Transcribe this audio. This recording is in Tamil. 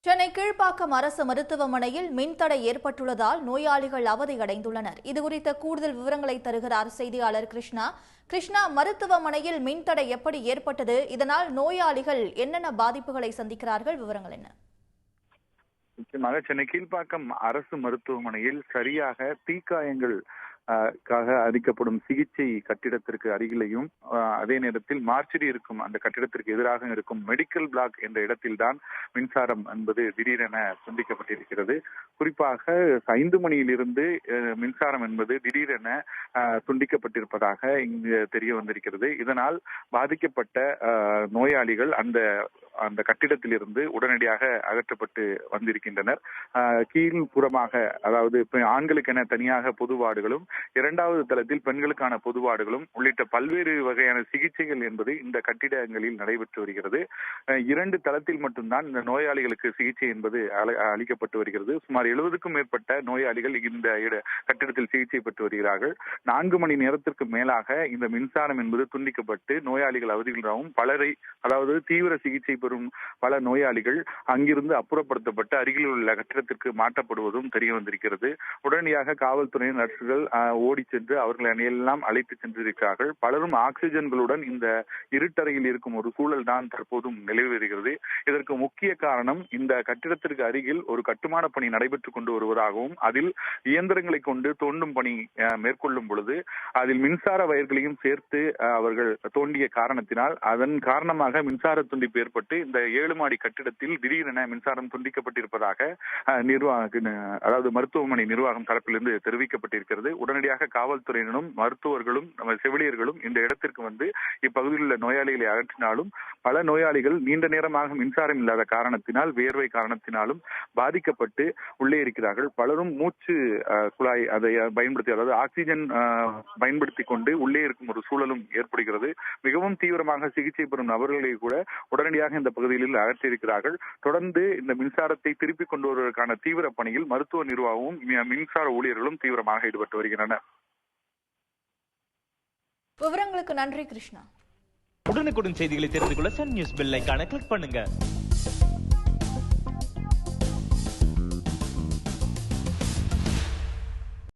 சென்னை கீழ்ப்பாக்கம் அரசு மருத்துவமனையில் மின்தடை ஏற்பட்டுள்ளதால் நோயாளிகள் அவதியடைந்துள்ளனர். இதுகுறித்த கூடுதல் விவரங்களை தருகிறார் செய்தியாளர் கிருஷ்ணா. கிருஷ்ணா, மருத்துவமனையில் மின்தடை எப்படி ஏற்பட்டது? இதனால் நோயாளிகள் என்னென்ன பாதிப்புகளை சந்திக்கிறார்கள்? விவரங்கள் என்ன? முக்கியமாக சென்னை கீழ்ப்பாக்கம் அரசு மருத்துவமனையில் சரியாக தீக்காயங்கள் அளிக்கப்படும் சிகிச்சை கட்டிடத்திற்கு அருகிலையும் அதே நேரத்தில் மார்ச்சரி இருக்கும் அந்த கட்டிடத்திற்கு எதிராக இருக்கும் மெடிக்கல் பிளாக் என்ற இடத்தில்தான் மின்சாரம் என்பது திடீரென துண்டிக்கப்பட்டிருக்கிறது. குறிப்பாக 5 மணியிலிருந்து மின்சாரம் என்பது திடீரென துண்டிக்கப்பட்டிருப்பதாக இங்கு தெரிய வந்திருக்கிறது. இதனால் பாதிக்கப்பட்ட நோயாளிகள் அந்த கட்டிடத்திலிருந்து உடனடியாக அகற்றப்பட்டு வந்திருக்கின்றனர். கீழ்ப்புறமாக, அதாவது ஆண்களுக்கென தனியாக பொது வார்டுகளும், 2வது தளத்தில் பெண்களுக்கான பொது வார்டுகளும் உள்ளிட்ட பல்வேறு வகையான சிகிச்சைகள் என்பது இந்த கட்டிடங்களில் நடைபெற்று வருகிறது. 2 தளத்தில் மட்டும்தான் இந்த நோயாளிகளுக்கு சிகிச்சை என்பது அளிக்கப்பட்டு வருகிறது. சுமார் 70க்கும் மேற்பட்ட நோயாளிகள் இந்த கட்டிடத்தில் சிகிச்சை பெற்று வருகிறார்கள். 4 மணி நேரத்திற்கு மேலாக இந்த மின்சாரம் என்பது துண்டிக்கப்பட்டு நோயாளிகள் அவதிகளாகவும் பலரை, அதாவது தீவிர சிகிச்சை பெறும் பல நோயாளிகள் அங்கிருந்து அப்புறப்படுத்தப்பட்டு அருகில் உள்ள கட்டிடத்திற்கு மாற்றப்படுவதும் தெரிய வந்திருக்கிறது. உடனடியாக காவல்துறை நர்சுகள் ஓடி சென்று அவர்களை எல்லாம் அழைத்து சென்றிருக்கிறார்கள். பலரும் ஆக்சிஜன்களுடன் இந்த இருட்டறையில் இருக்கும் ஒரு சூழல் தான் தற்போதும் நிலவி வருகிறது. இதற்கு முக்கிய காரணம், இந்த கட்டிடத்திற்கு அருகில் ஒரு கட்டுமான பணி நடைபெற்றுக் கொண்டு வருவதாகவும் அதில் இயந்திரங்களை கொண்டு தோண்டும் பணி மேற்கொள்ளும் பொழுது அதில் மின்சார வயர்களையும் சேர்த்து அவர்கள் தோண்டிய காரணத்தினால் அதன் காரணமாக மின்சார துண்டிப்பு ஏற்பட்டு இந்த 7 மாடி கட்டிடத்தில் திடீரென மின்சாரம் துண்டிக்கப்பட்டிருப்பதாக அதாவது மருத்துவமனை நிர்வாகம் தரப்பிலிருந்து தெரிவிக்கப்பட்டிருக்கிறது. உடனடியாக காவல்துறையினரும் மருத்துவர்களும் செவிலியர்களும் இந்த இடத்திற்கு வந்து இப்பகுதியில் உள்ள நோயாளிகளை அகற்றினாலும் பல நோயாளிகள் நீண்ட நேரமாக மின்சாரம் இல்லாத காரணத்தினால், வேர்வை காரணத்தினாலும் பாதிக்கப்பட்டு உள்ளே இருக்கிறார்கள். பலரும் மூச்சு குழாய் அதை பயன்படுத்தி, அதாவது ஆக்சிஜன் பயன்படுத்தி கொண்டு உள்ளே இருக்கும் ஒரு சூழலும் ஏற்படுகிறது. மிகவும் தீவிரமாக சிகிச்சை பெறும் நபர்களை கூட உடனடியாக இந்த பகுதியில் அகற்றியிருக்கிறார்கள். தொடர்ந்து இந்த மின்சாரத்தை திருப்பிக் கொண்டு வருவதற்கான தீவிர பணியில் மருத்துவ நிர்வாகமும் மின்சார ஊழியர்களும் தீவிரமாக ஈடுபட்டு வருகின்றனர். விவரங்களுக்கு நன்றி கிருஷ்ணா. உடனுக்குடன் செய்திகளை தெரிந்து கொள்ள சன் நியூஸ் பெல் ஐகானை கிளிக் பண்ணுங்க.